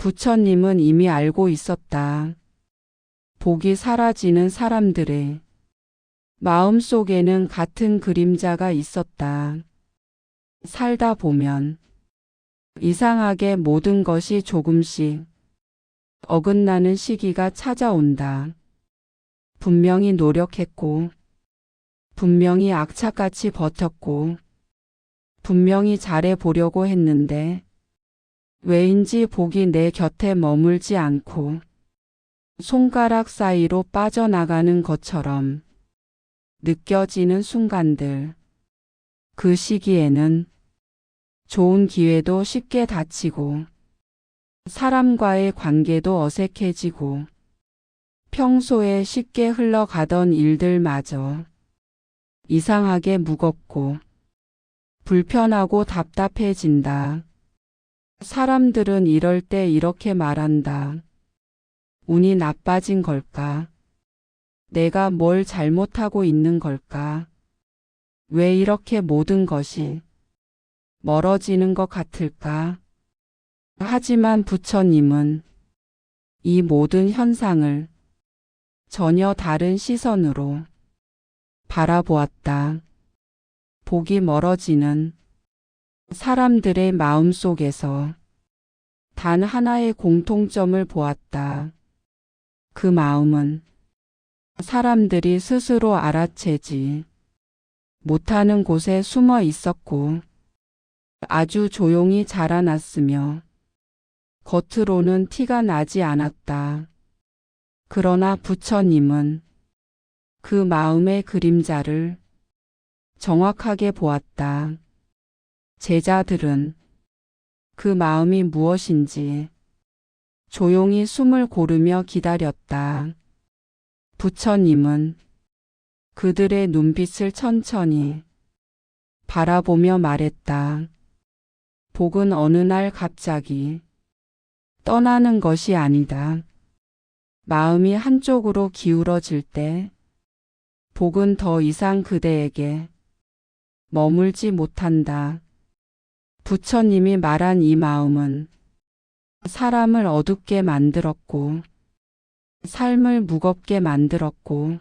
부처님은 이미 알고 있었다. 복이 사라지는 사람들의 마음 속에는 같은 그림자가 있었다. 살다 보면 이상하게 모든 것이 조금씩 어긋나는 시기가 찾아온다. 분명히 노력했고, 분명히 악착같이 버텼고, 분명히 잘해보려고 했는데, 왜인지 복이 내 곁에 머물지 않고, 손가락 사이로 빠져나가는 것처럼 느껴지는 순간들. 그 시기에는 좋은 기회도 쉽게 닫히고, 사람과의 관계도 어색해지고, 평소에 쉽게 흘러가던 일들마저 이상하게 무겁고 불편하고 답답해진다. 사람들은 이럴 때 이렇게 말한다. 운이 나빠진 걸까? 내가 뭘 잘못하고 있는 걸까? 왜 이렇게 모든 것이 멀어지는 것 같을까? 하지만 부처님은 이 모든 현상을 전혀 다른 시선으로 바라보았다. 복이 멀어지는 사람들의 마음 속에서 단 하나의 공통점을 보았다. 그 마음은 사람들이 스스로 알아채지 못하는 곳에 숨어 있었고 아주 조용히 자라났으며 겉으로는 티가 나지 않았다. 그러나 부처님은 그 마음의 그림자를 정확하게 보았다. 제자들은 그 마음이 무엇인지 조용히 숨을 고르며 기다렸다. 부처님은 그들의 눈빛을 천천히 바라보며 말했다. 복은 어느 날 갑자기 떠나는 것이 아니다. 마음이 한쪽으로 기울어질 때 복은 더 이상 그대에게 머물지 못한다. 부처님이 말한 이 마음은 사람을 어둡게 만들었고 삶을 무겁게 만들었고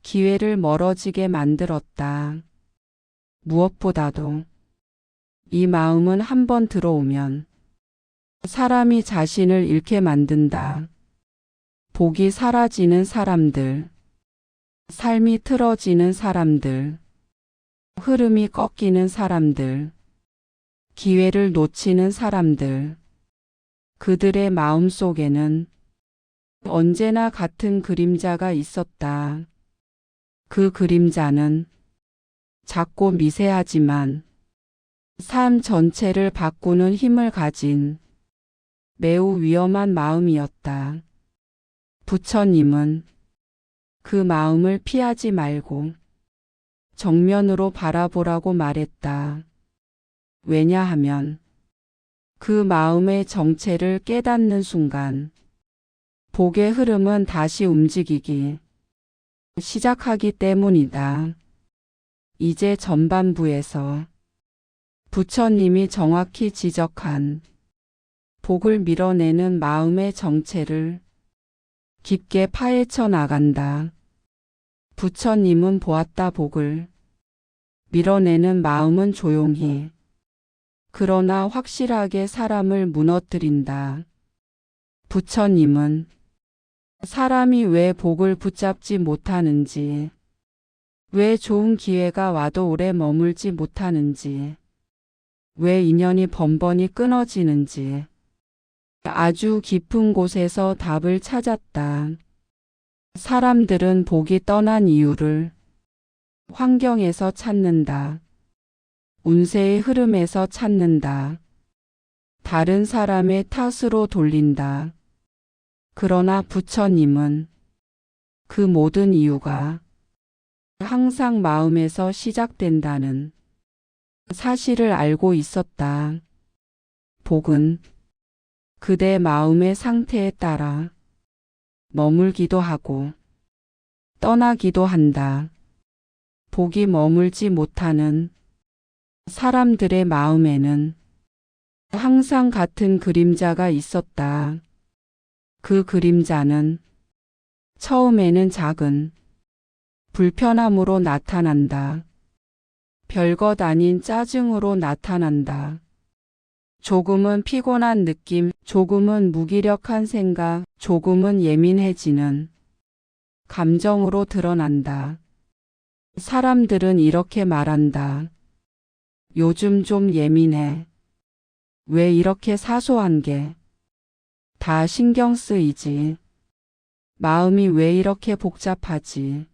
기회를 멀어지게 만들었다. 무엇보다도 이 마음은 한번 들어오면 사람이 자신을 잃게 만든다. 복이 사라지는 사람들, 삶이 틀어지는 사람들, 흐름이 꺾이는 사람들, 기회를 놓치는 사람들, 그들의 마음 속에는 언제나 같은 그림자가 있었다. 그 그림자는 작고 미세하지만 삶 전체를 바꾸는 힘을 가진 매우 위험한 마음이었다. 부처님은 그 마음을 피하지 말고 정면으로 바라보라고 말했다. 왜냐하면 그 마음의 정체를 깨닫는 순간 복의 흐름은 다시 움직이기 시작하기 때문이다. 이제 전반부에서 부처님이 정확히 지적한 복을 밀어내는 마음의 정체를 깊게 파헤쳐 나간다. 부처님은 보았다. 복을 밀어내는 마음은 조용히 그러나 확실하게 사람을 무너뜨린다. 부처님은 사람이 왜 복을 붙잡지 못하는지, 왜 좋은 기회가 와도 오래 머물지 못하는지, 왜 인연이 번번이 끊어지는지 아주 깊은 곳에서 답을 찾았다. 사람들은 복이 떠난 이유를 환경에서 찾는다. 운세의 흐름에서 찾는다. 다른 사람의 탓으로 돌린다. 그러나 부처님은 그 모든 이유가 항상 마음에서 시작된다는 사실을 알고 있었다. 복은 그대 마음의 상태에 따라 머물기도 하고 떠나기도 한다. 복이 머물지 못하는 사람들의 마음에는 항상 같은 그림자가 있었다. 그 그림자는 처음에는 작은 불편함으로 나타난다. 별것 아닌 짜증으로 나타난다. 조금은 피곤한 느낌, 조금은 무기력한 생각, 조금은 예민해지는 감정으로 드러난다. 사람들은 이렇게 말한다. 요즘 좀 예민해. 왜 이렇게 사소한 게 다 신경 쓰이지? 마음이 왜 이렇게 복잡하지?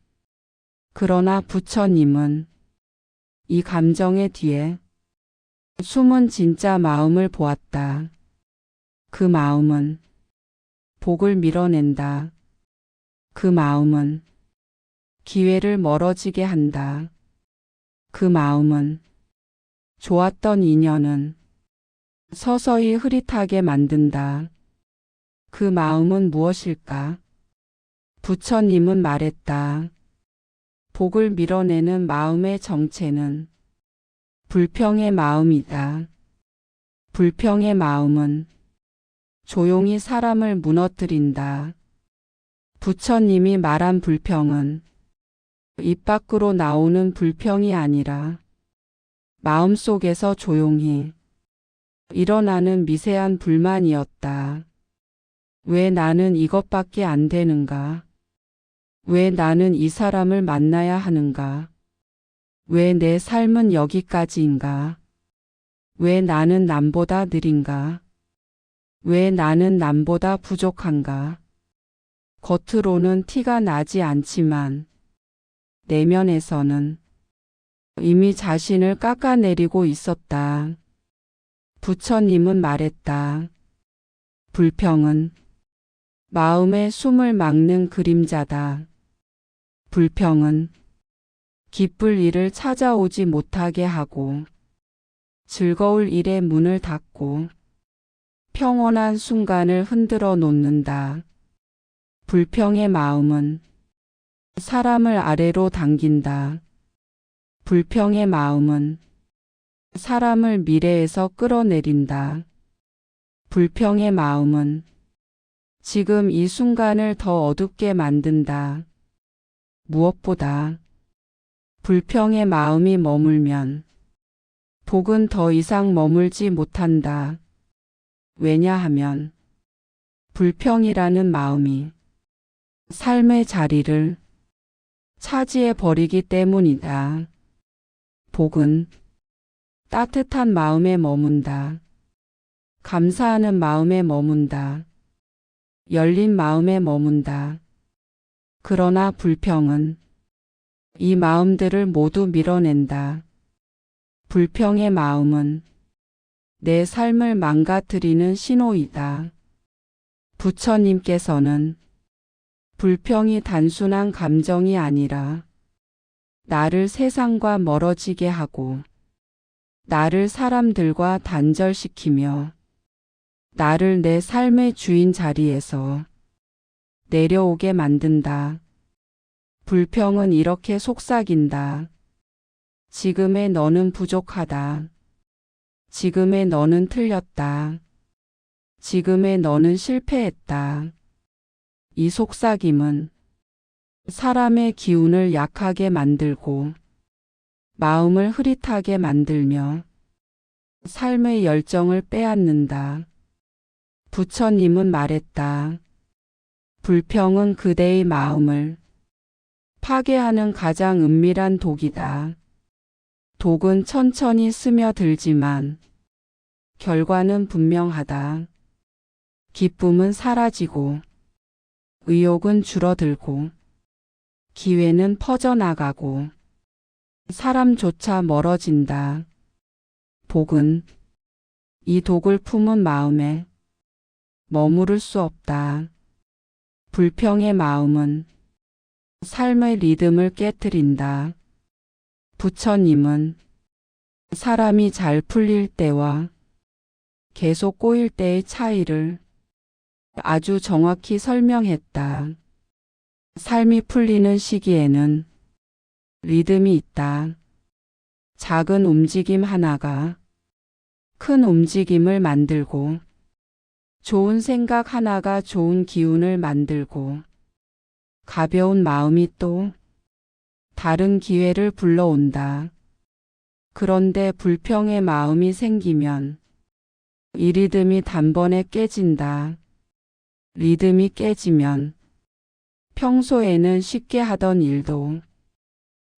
그러나 부처님은 이 감정의 뒤에 숨은 진짜 마음을 보았다. 그 마음은 복을 밀어낸다. 그 마음은 기회를 멀어지게 한다. 그 마음은 좋았던 인연은 서서히 흐릿하게 만든다. 그 마음은 무엇일까? 부처님은 말했다. 복을 밀어내는 마음의 정체는 불평의 마음이다. 불평의 마음은 조용히 사람을 무너뜨린다. 부처님이 말한 불평은 입 밖으로 나오는 불평이 아니라 마음속에서 조용히 일어나는 미세한 불만이었다. 왜 나는 이것밖에 안 되는가? 왜 나는 이 사람을 만나야 하는가? 왜 내 삶은 여기까지인가? 왜 나는 남보다 느린가? 왜 나는 남보다 부족한가? 겉으로는 티가 나지 않지만 내면에서는 이미 자신을 깎아내리고 있었다. 부처님은 말했다. 불평은 마음의 숨을 막는 그림자다. 불평은 기쁠 일을 찾아오지 못하게 하고 즐거울 일의 문을 닫고 평온한 순간을 흔들어 놓는다. 불평의 마음은 사람을 아래로 당긴다. 불평의 마음은 사람을 미래에서 끌어내린다. 불평의 마음은 지금 이 순간을 더 어둡게 만든다. 무엇보다 불평의 마음이 머물면 복은 더 이상 머물지 못한다. 왜냐하면 불평이라는 마음이 삶의 자리를 차지해 버리기 때문이다. 복은 따뜻한 마음에 머문다. 감사하는 마음에 머문다. 열린 마음에 머문다. 그러나 불평은 이 마음들을 모두 밀어낸다. 불평의 마음은 내 삶을 망가뜨리는 신호이다. 부처님께서는 불평이 단순한 감정이 아니라 나를 세상과 멀어지게 하고 나를 사람들과 단절시키며 나를 내 삶의 주인 자리에서 내려오게 만든다. 불평은 이렇게 속삭인다. 지금의 너는 부족하다. 지금의 너는 틀렸다. 지금의 너는 실패했다. 이 속삭임은 사람의 기운을 약하게 만들고 마음을 흐릿하게 만들며 삶의 열정을 빼앗는다. 부처님은 말했다. 불평은 그대의 마음을 파괴하는 가장 은밀한 독이다. 독은 천천히 스며들지만 결과는 분명하다. 기쁨은 사라지고 의욕은 줄어들고 기회는 퍼져나가고 사람조차 멀어진다. 복은 이 독을 품은 마음에 머무를 수 없다. 불평의 마음은 삶의 리듬을 깨트린다. 부처님은 사람이 잘 풀릴 때와 계속 꼬일 때의 차이를 아주 정확히 설명했다. 삶이 풀리는 시기에는 리듬이 있다. 작은 움직임 하나가 큰 움직임을 만들고 좋은 생각 하나가 좋은 기운을 만들고 가벼운 마음이 또 다른 기회를 불러온다. 그런데 불평의 마음이 생기면 이 리듬이 단번에 깨진다. 리듬이 깨지면 평소에는 쉽게 하던 일도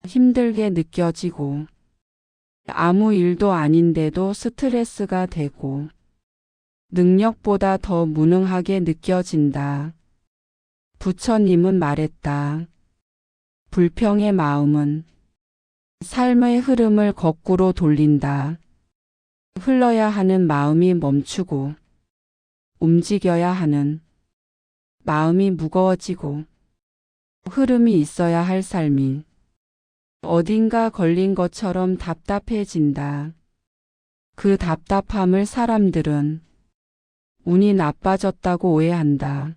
힘들게 느껴지고 아무 일도 아닌데도 스트레스가 되고 능력보다 더 무능하게 느껴진다. 부처님은 말했다. 불평의 마음은 삶의 흐름을 거꾸로 돌린다. 흘러야 하는 마음이 멈추고 움직여야 하는 마음이 무거워지고 흐름이 있어야 할 삶이 어딘가 걸린 것처럼 답답해진다. 그 답답함을 사람들은 운이 나빠졌다고 오해한다.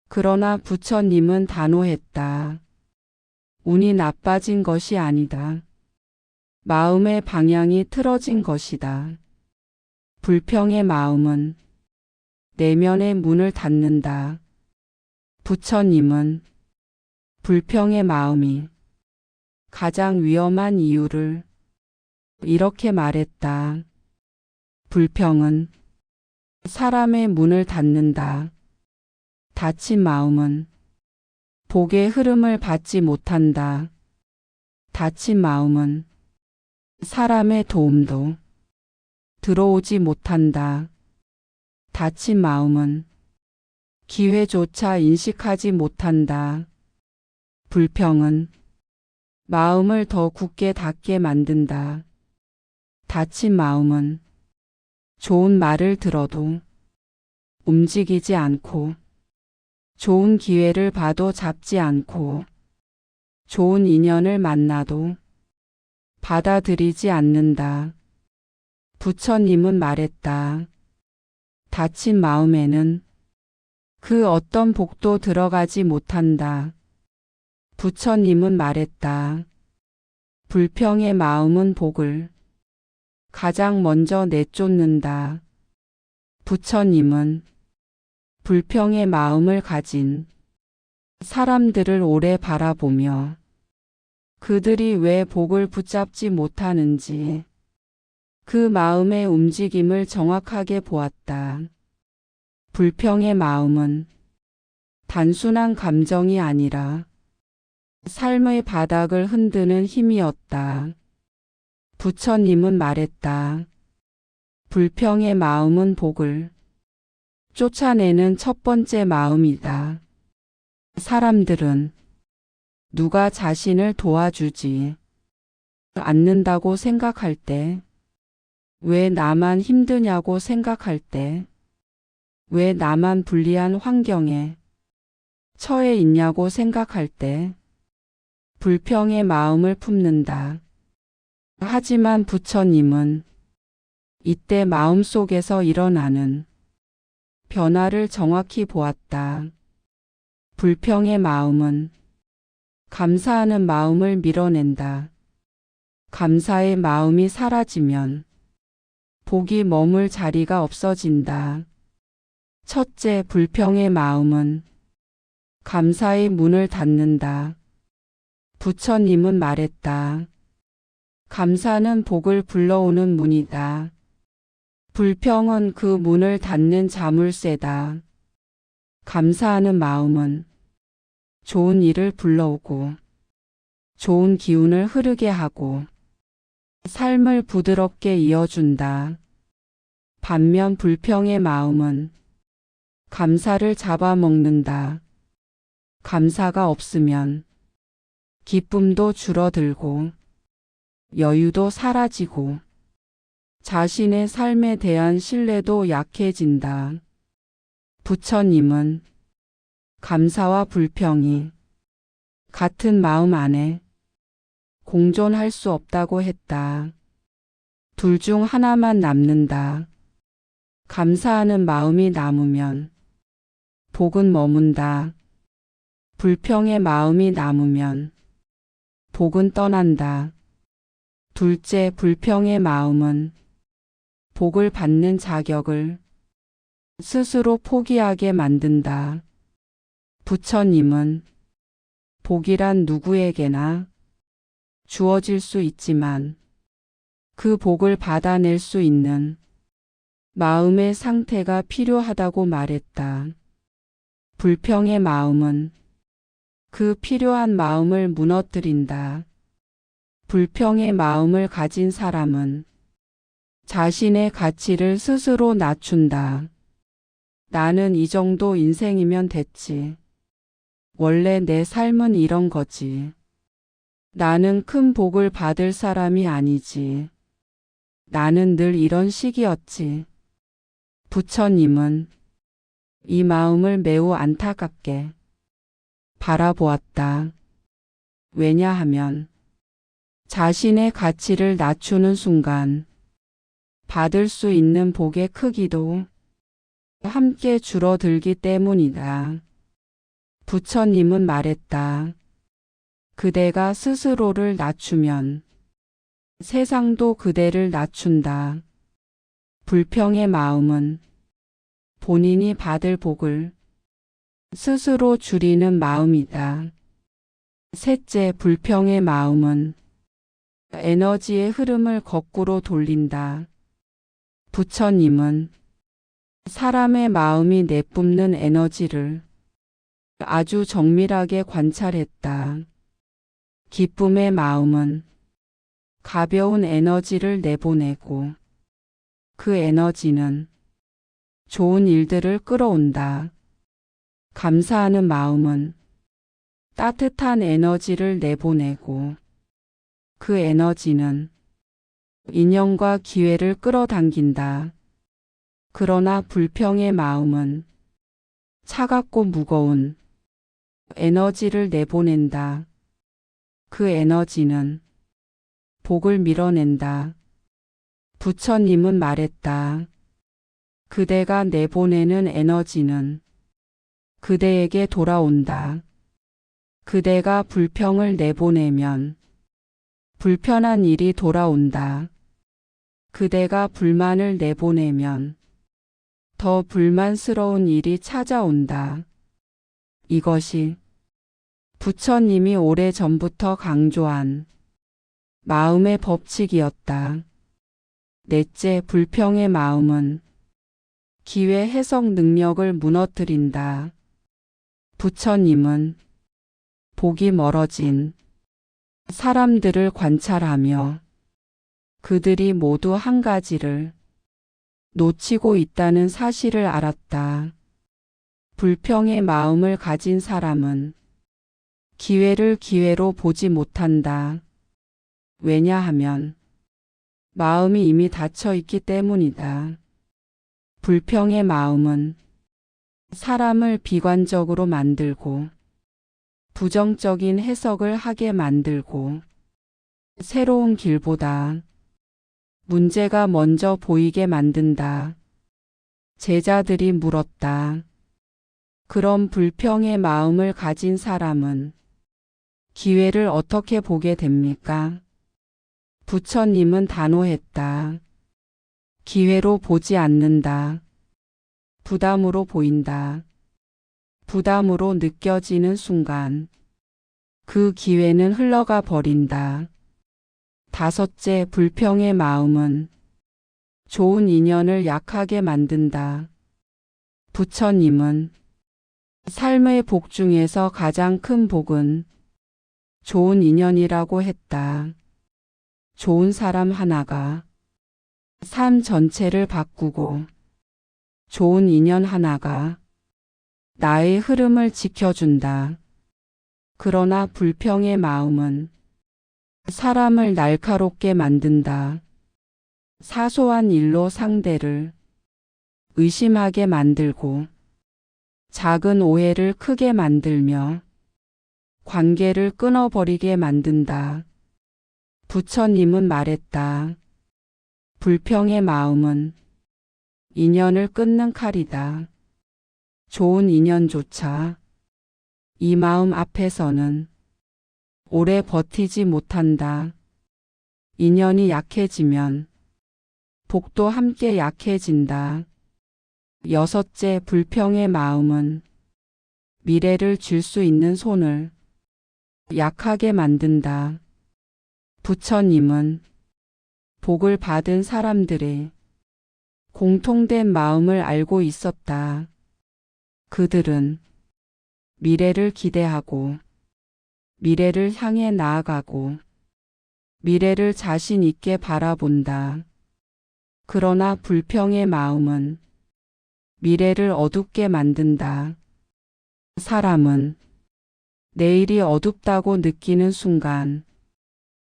그러나 부처님은 단호했다. 운이 나빠진 것이 아니다. 마음의 방향이 틀어진 것이다. 불평의 마음은 내면의 문을 닫는다. 부처님은 불평의 마음이 가장 위험한 이유를 이렇게 말했다. 불평은 사람의 문을 닫는다. 닫힌 마음은 복의 흐름을 받지 못한다. 닫힌 마음은 사람의 도움도 들어오지 못한다. 닫힌 마음은 기회조차 인식하지 못한다. 불평은 마음을 더 굳게 닫게 만든다. 닫힌 마음은 좋은 말을 들어도 움직이지 않고 좋은 기회를 봐도 잡지 않고 좋은 인연을 만나도 받아들이지 않는다. 부처님은 말했다. 닫힌 마음에는 그 어떤 복도 들어가지 못한다. 부처님은 말했다. 불평의 마음은 복을 가장 먼저 내쫓는다. 부처님은 불평의 마음을 가진 사람들을 오래 바라보며 그들이 왜 복을 붙잡지 못하는지 그 마음의 움직임을 정확하게 보았다. 불평의 마음은 단순한 감정이 아니라 삶의 바닥을 흔드는 힘이었다. 부처님은 말했다. 불평의 마음은 복을 쫓아내는 첫 번째 마음이다. 사람들은 누가 자신을 도와주지 않는다고 생각할 때, 왜 나만 힘드냐고 생각할 때, 왜 나만 불리한 환경에 처해 있냐고 생각할 때, 불평의 마음을 품는다. 하지만 부처님은 이때 마음속에서 일어나는 변화를 정확히 보았다. 불평의 마음은 감사하는 마음을 밀어낸다. 감사의 마음이 사라지면 복이 머물 자리가 없어진다. 첫째, 불평의 마음은 감사의 문을 닫는다. 부처님은 말했다. 감사는 복을 불러오는 문이다. 불평은 그 문을 닫는 자물쇠다. 감사하는 마음은 좋은 일을 불러오고 좋은 기운을 흐르게 하고 삶을 부드럽게 이어준다. 반면 불평의 마음은 감사를 잡아먹는다. 감사가 없으면 기쁨도 줄어들고 여유도 사라지고 자신의 삶에 대한 신뢰도 약해진다. 부처님은 감사와 불평이 같은 마음 안에 공존할 수 없다고 했다. 둘 중 하나만 남는다. 감사하는 마음이 남으면 복은 머문다. 불평의 마음이 남으면 복은 떠난다. 둘째, 불평의 마음은 복을 받는 자격을 스스로 포기하게 만든다. 부처님은 복이란 누구에게나 주어질 수 있지만 그 복을 받아낼 수 있는 마음의 상태가 필요하다고 말했다. 불평의 마음은 그 필요한 마음을 무너뜨린다. 불평의 마음을 가진 사람은 자신의 가치를 스스로 낮춘다. 나는 이 정도 인생이면 됐지. 원래 내 삶은 이런 거지. 나는 큰 복을 받을 사람이 아니지. 나는 늘 이런 식이었지. 부처님은 이 마음을 매우 안타깝게 바라보았다. 왜냐하면 자신의 가치를 낮추는 순간 받을 수 있는 복의 크기도 함께 줄어들기 때문이다. 부처님은 말했다. 그대가 스스로를 낮추면 세상도 그대를 낮춘다. 불평의 마음은 본인이 받을 복을 스스로 줄이는 마음이다. 셋째, 불평의 마음은 에너지의 흐름을 거꾸로 돌린다. 부처님은 사람의 마음이 내뿜는 에너지를 아주 정밀하게 관찰했다. 기쁨의 마음은 가벼운 에너지를 내보내고 그 에너지는 좋은 일들을 끌어온다. 감사하는 마음은 따뜻한 에너지를 내보내고 그 에너지는 인연과 기회를 끌어당긴다. 그러나 불평의 마음은 차갑고 무거운 에너지를 내보낸다. 그 에너지는 복을 밀어낸다. 부처님은 말했다. 그대가 내보내는 에너지는 그대에게 돌아온다. 그대가 불평을 내보내면 불편한 일이 돌아온다. 그대가 불만을 내보내면 더 불만스러운 일이 찾아온다. 이것이 부처님이 오래전부터 강조한 마음의 법칙이었다. 넷째, 불평의 마음은 기회 해석 능력을 무너뜨린다. 부처님은 복이 멀어진 사람들을 관찰하며 그들이 모두 한 가지를 놓치고 있다는 사실을 알았다. 불평의 마음을 가진 사람은 기회를 기회로 보지 못한다. 왜냐하면 마음이 이미 닫혀 있기 때문이다. 불평의 마음은 사람을 비관적으로 만들고 부정적인 해석을 하게 만들고 새로운 길보다 문제가 먼저 보이게 만든다. 제자들이 물었다. 그럼 불평의 마음을 가진 사람은 기회를 어떻게 보게 됩니까? 부처님은 단호했다. 기회로 보지 않는다. 부담으로 보인다. 부담으로 느껴지는 순간 그 기회는 흘러가 버린다. 다섯째, 불평의 마음은 좋은 인연을 약하게 만든다. 부처님은 삶의 복 중에서 가장 큰 복은 좋은 인연이라고 했다. 좋은 사람 하나가 삶 전체를 바꾸고 좋은 인연 하나가 나의 흐름을 지켜준다. 그러나 불평의 마음은 사람을 날카롭게 만든다. 사소한 일로 상대를 의심하게 만들고 작은 오해를 크게 만들며 관계를 끊어버리게 만든다. 부처님은 말했다. 불평의 마음은 인연을 끊는 칼이다. 좋은 인연조차 이 마음 앞에서는 오래 버티지 못한다. 인연이 약해지면 복도 함께 약해진다. 여섯째, 불평의 마음은 미래를 줄 수 있는 손을 약하게 만든다. 부처님은 복을 받은 사람들의 공통된 마음을 알고 있었다. 그들은 미래를 기대하고 미래를 향해 나아가고 미래를 자신 있게 바라본다. 그러나 불평의 마음은 미래를 어둡게 만든다. 사람은 내일이 어둡다고 느끼는 순간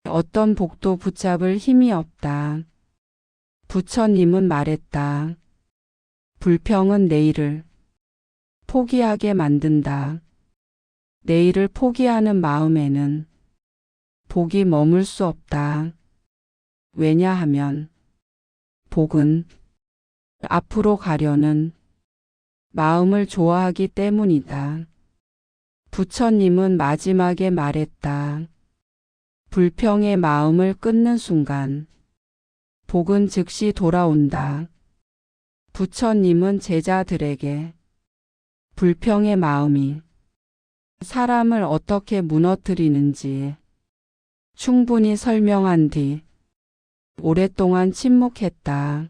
어떤 복도 붙잡을 힘이 없다. 부처님은 말했다. 불평은 내일을 포기하게 만든다. 내일을 포기하는 마음에는 복이 머물 수 없다. 왜냐하면 복은 앞으로 가려는 마음을 좋아하기 때문이다. 부처님은 마지막에 말했다. 불평의 마음을 끊는 순간 복은 즉시 돌아온다. 부처님은 제자들에게 불평의 마음이 사람을 어떻게 무너뜨리는지 충분히 설명한 뒤 오랫동안 침묵했다.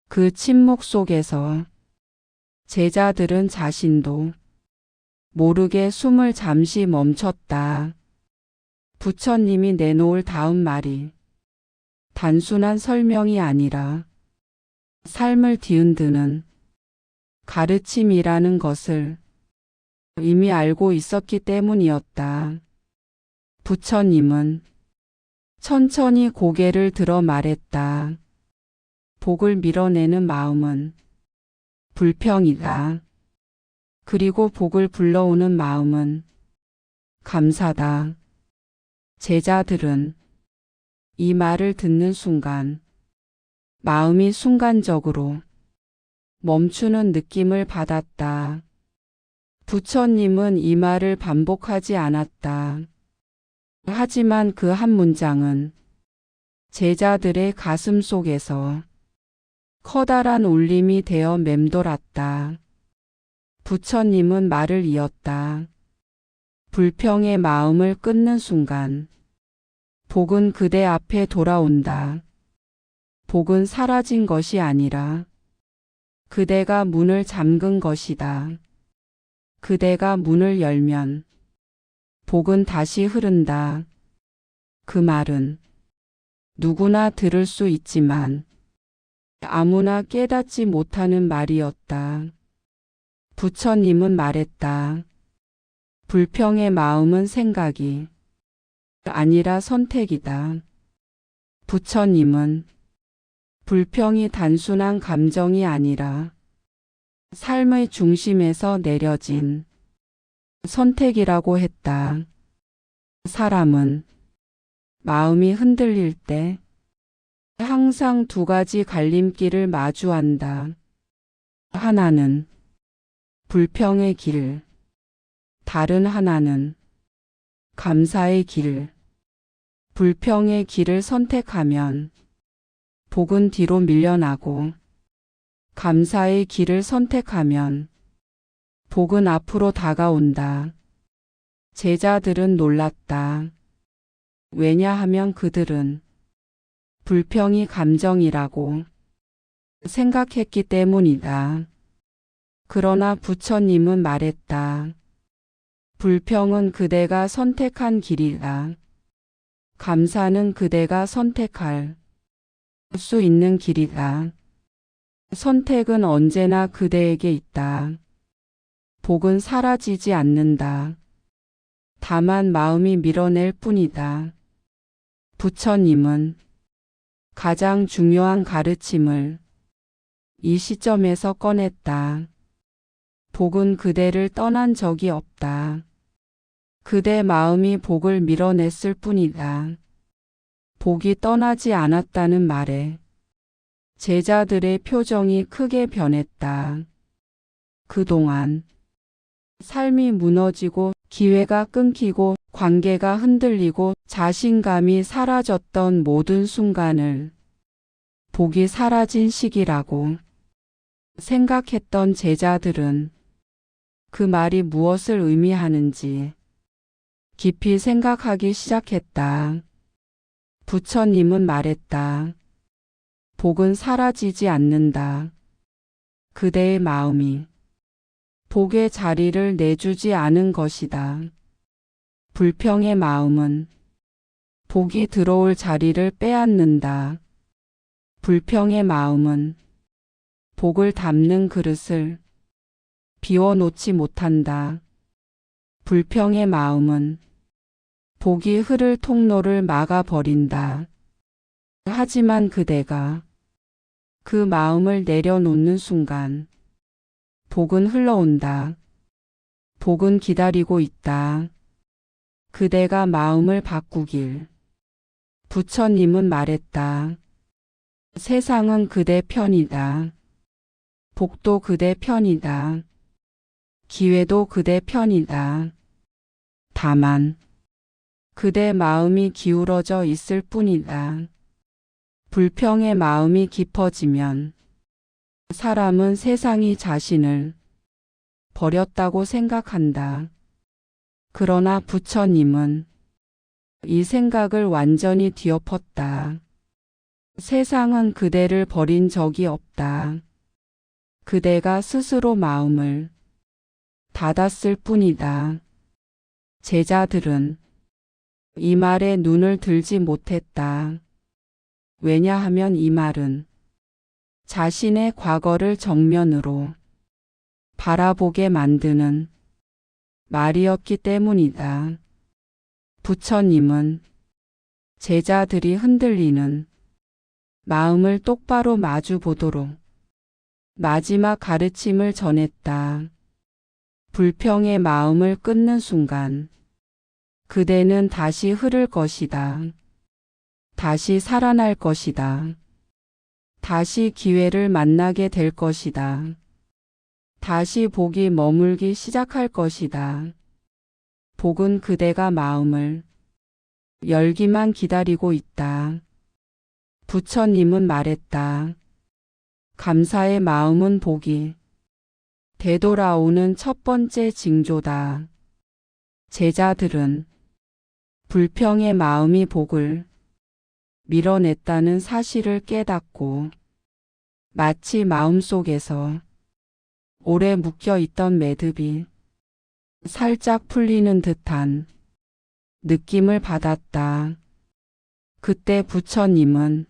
그 침묵 속에서 제자들은 자신도 모르게 숨을 잠시 멈췄다. 부처님이 내놓을 다음 말이 단순한 설명이 아니라 삶을 뒤흔드는 가르침이라는 것을 이미 알고 있었기 때문이었다. 부처님은 천천히 고개를 들어 말했다. 복을 밀어내는 마음은 불평이다. 그리고 복을 불러오는 마음은 감사다. 제자들은 이 말을 듣는 순간 마음이 순간적으로 멈추는 느낌을 받았다. 부처님은 이 말을 반복하지 않았다. 하지만 그 한 문장은 제자들의 가슴 속에서 커다란 울림이 되어 맴돌았다. 부처님은 말을 이었다. 불평의 마음을 끊는 순간 복은 그대 앞에 돌아온다. 복은 사라진 것이 아니라 그대가 문을 잠근 것이다. 그대가 문을 열면 복은 다시 흐른다. 그 말은 누구나 들을 수 있지만 아무나 깨닫지 못하는 말이었다. 부처님은 말했다. 불평의 마음은 생각이 아니라 선택이다. 부처님은 불평이 단순한 감정이 아니라 삶의 중심에서 내려진 선택이라고 했다. 사람은 마음이 흔들릴 때 항상 두 가지 갈림길을 마주한다. 하나는 불평의 길, 다른 하나는 감사의 길. 불평의 길을 선택하면 복은 뒤로 밀려나고 감사의 길을 선택하면 복은 앞으로 다가온다. 제자들은 놀랐다. 왜냐하면 그들은 불평이 감정이라고 생각했기 때문이다. 그러나 부처님은 말했다. 불평은 그대가 선택한 길이다. 감사는 그대가 선택할 수 있는 길이다. 선택은 언제나 그대에게 있다. 복은 사라지지 않는다. 다만 마음이 밀어낼 뿐이다. 부처님은 가장 중요한 가르침을 이 시점에서 꺼냈다. 복은 그대를 떠난 적이 없다. 그대 마음이 복을 밀어냈을 뿐이다. 복이 떠나지 않았다는 말에 제자들의 표정이 크게 변했다. 그동안 삶이 무너지고 기회가 끊기고 관계가 흔들리고 자신감이 사라졌던 모든 순간을 복이 사라진 시기라고 생각했던 제자들은 그 말이 무엇을 의미하는지 깊이 생각하기 시작했다. 부처님은 말했다. 복은 사라지지 않는다. 그대의 마음이 복의 자리를 내주지 않은 것이다. 불평의 마음은 복이 들어올 자리를 빼앗는다. 불평의 마음은 복을 담는 그릇을 비워놓지 못한다. 불평의 마음은 복이 흐를 통로를 막아버린다. 하지만 그대가 그 마음을 내려놓는 순간 복은 흘러온다. 복은 기다리고 있다. 그대가 마음을 바꾸길. 부처님은 말했다. 세상은 그대 편이다. 복도 그대 편이다. 기회도 그대 편이다. 다만 그대 마음이 기울어져 있을 뿐이다. 불평의 마음이 깊어지면 사람은 세상이 자신을 버렸다고 생각한다. 그러나 부처님은 이 생각을 완전히 뒤엎었다. 세상은 그대를 버린 적이 없다. 그대가 스스로 마음을 닫았을 뿐이다. 제자들은 이 말에 눈을 들지 못했다. 왜냐하면 이 말은 자신의 과거를 정면으로 바라보게 만드는 말이었기 때문이다. 부처님은 제자들이 흔들리는 마음을 똑바로 마주 보도록 마지막 가르침을 전했다. 불평의 마음을 끊는 순간 그대는 다시 흐를 것이다. 다시 살아날 것이다. 다시 기회를 만나게 될 것이다. 다시 복이 머물기 시작할 것이다. 복은 그대가 마음을 열기만 기다리고 있다. 부처님은 말했다. 감사의 마음은 복이 되돌아오는 첫 번째 징조다. 제자들은 불평의 마음이 복을 밀어냈다는 사실을 깨닫고 마치 마음속에서 오래 묶여있던 매듭이 살짝 풀리는 듯한 느낌을 받았다. 그때 부처님은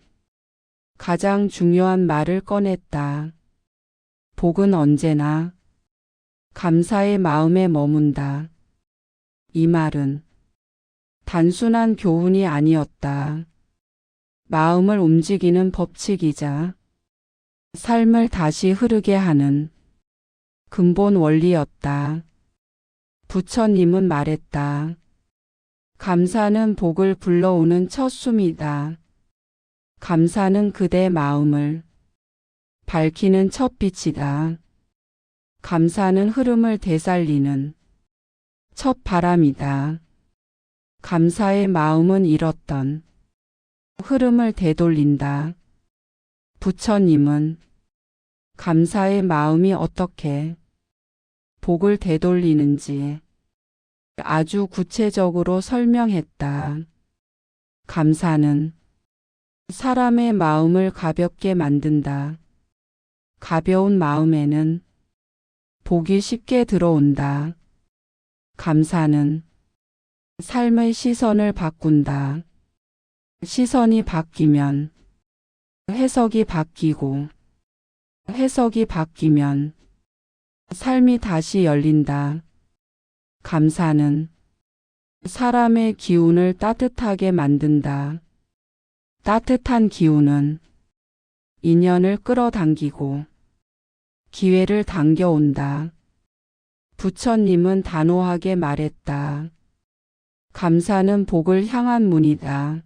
가장 중요한 말을 꺼냈다. 복은 언제나 감사의 마음에 머문다. 이 말은 단순한 교훈이 아니었다. 마음을 움직이는 법칙이자 삶을 다시 흐르게 하는 근본 원리였다. 부처님은 말했다. 감사는 복을 불러오는 첫 숨이다. 감사는 그대 마음을 밝히는 첫 빛이다. 감사는 흐름을 되살리는 첫 바람이다. 감사의 마음은 잃었던 흐름을 되돌린다. 부처님은 감사의 마음이 어떻게 복을 되돌리는지 아주 구체적으로 설명했다. 감사는 사람의 마음을 가볍게 만든다. 가벼운 마음에는 복이 쉽게 들어온다. 감사는 삶의 시선을 바꾼다. 시선이 바뀌면 해석이 바뀌고 해석이 바뀌면 삶이 다시 열린다. 감사는 사람의 기운을 따뜻하게 만든다. 따뜻한 기운은 인연을 끌어당기고 기회를 당겨온다. 부처님은 단호하게 말했다. 감사는 복을 향한 문이다.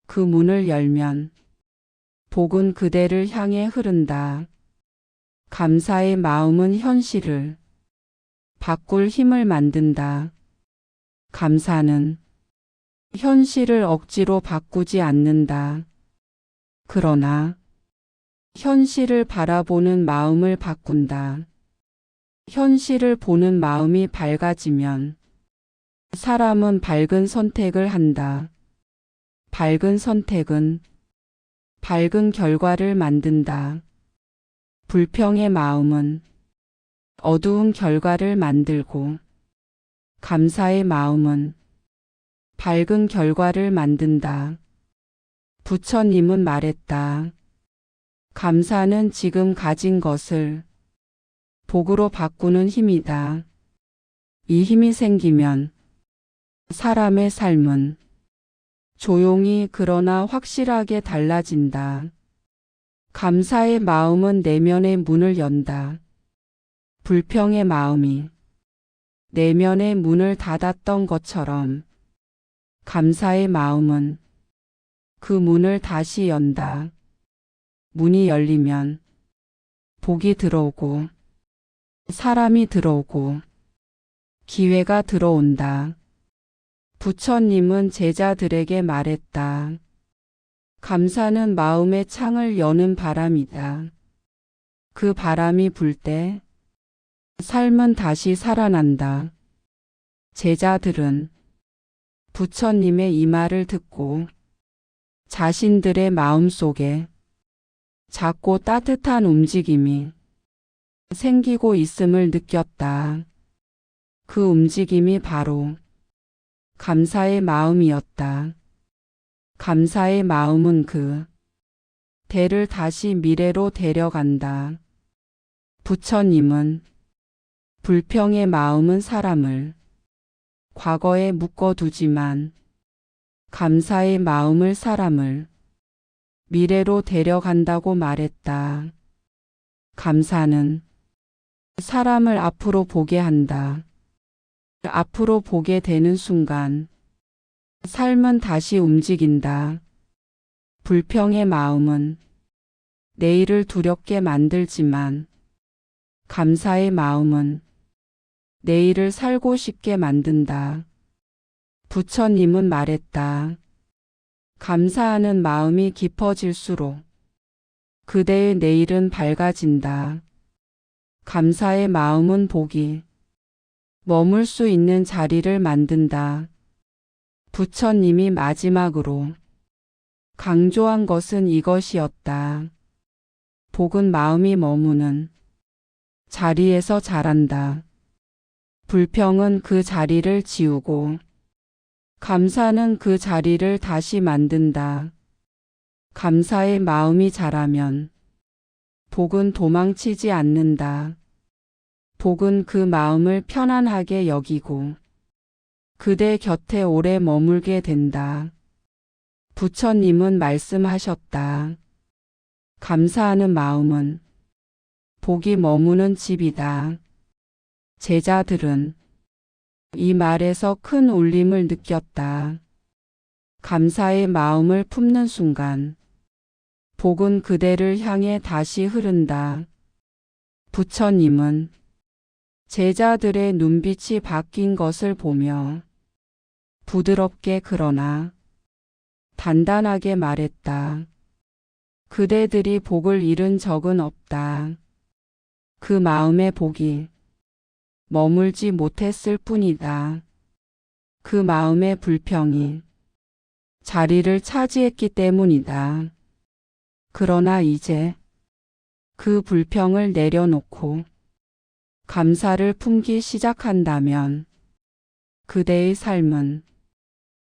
그 문을 열면 복은 그대를 향해 흐른다. 감사의 마음은 현실을 바꿀 힘을 만든다. 감사는 현실을 억지로 바꾸지 않는다. 그러나 현실을 바라보는 마음을 바꾼다. 현실을 보는 마음이 밝아지면 사람은 밝은 선택을 한다. 밝은 선택은 밝은 결과를 만든다. 불평의 마음은 어두운 결과를 만들고 감사의 마음은 밝은 결과를 만든다. 부처님은 말했다. 감사는 지금 가진 것을 복으로 바꾸는 힘이다. 이 힘이 생기면 사람의 삶은 조용히 그러나 확실하게 달라진다. 감사의 마음은 내면의 문을 연다. 불평의 마음이 내면의 문을 닫았던 것처럼 감사의 마음은 그 문을 다시 연다. 문이 열리면 복이 들어오고 사람이 들어오고 기회가 들어온다. 부처님은 제자들에게 말했다. 감사는 마음의 창을 여는 바람이다. 그 바람이 불 때 삶은 다시 살아난다. 제자들은 부처님의 이 말을 듣고 자신들의 마음속에 작고 따뜻한 움직임이 생기고 있음을 느꼈다. 그 움직임이 바로 감사의 마음이었다. 감사의 마음은 그 대를 다시 미래로 데려간다. 부처님은 불평의 마음은 사람을 과거에 묶어두지만 감사의 마음을 사람을 미래로 데려간다고 말했다. 감사는 사람을 앞으로 보게 한다. 앞으로 보게 되는 순간 삶은 다시 움직인다. 불평의 마음은 내일을 두렵게 만들지만 감사의 마음은 내일을 살고 싶게 만든다. 부처님은 말했다. 감사하는 마음이 깊어질수록 그대의 내일은 밝아진다. 감사의 마음은 복이 머물 수 있는 자리를 만든다. 부처님이 마지막으로 강조한 것은 이것이었다. 복은 마음이 머무는 자리에서 자란다. 불평은 그 자리를 지우고 감사는 그 자리를 다시 만든다. 감사의 마음이 자라면 복은 도망치지 않는다. 복은 그 마음을 편안하게 여기고 그대 곁에 오래 머물게 된다. 부처님은 말씀하셨다. 감사하는 마음은 복이 머무는 집이다. 제자들은 이 말에서 큰 울림을 느꼈다. 감사의 마음을 품는 순간 복은 그대를 향해 다시 흐른다. 부처님은 제자들의 눈빛이 바뀐 것을 보며 부드럽게 그러나 단단하게 말했다. 그대들이 복을 잃은 적은 없다. 그 마음의 복이 머물지 못했을 뿐이다. 그 마음의 불평이 자리를 차지했기 때문이다. 그러나 이제 그 불평을 내려놓고 감사를 품기 시작한다면 그대의 삶은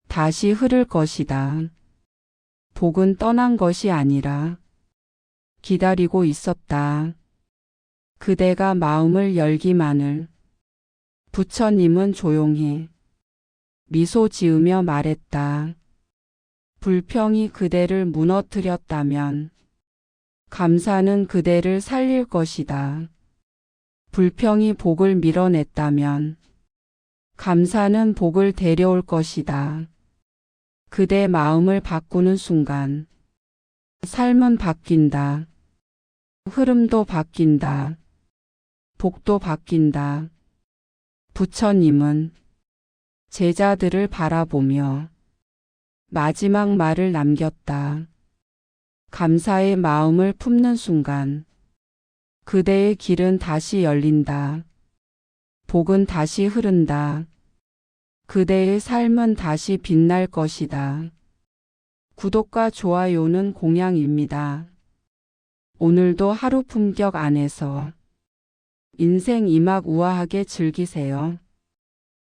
다시 흐를 것이다. 복은 떠난 것이 아니라 기다리고 있었다. 그대가 마음을 열기만을. 부처님은 조용히 미소 지으며 말했다. 불평이 그대를 무너뜨렸다면 감사는 그대를 살릴 것이다. 불평이 복을 밀어냈다면 감사는 복을 데려올 것이다. 그대 마음을 바꾸는 순간 삶은 바뀐다. 흐름도 바뀐다. 복도 바뀐다. 부처님은 제자들을 바라보며 마지막 말을 남겼다. 감사의 마음을 품는 순간 그대의 길은 다시 열린다. 복은 다시 흐른다. 그대의 삶은 다시 빛날 것이다. 구독과 좋아요는 공양입니다. 오늘도 하루 품격 안에서 인생 이막 우아하게 즐기세요.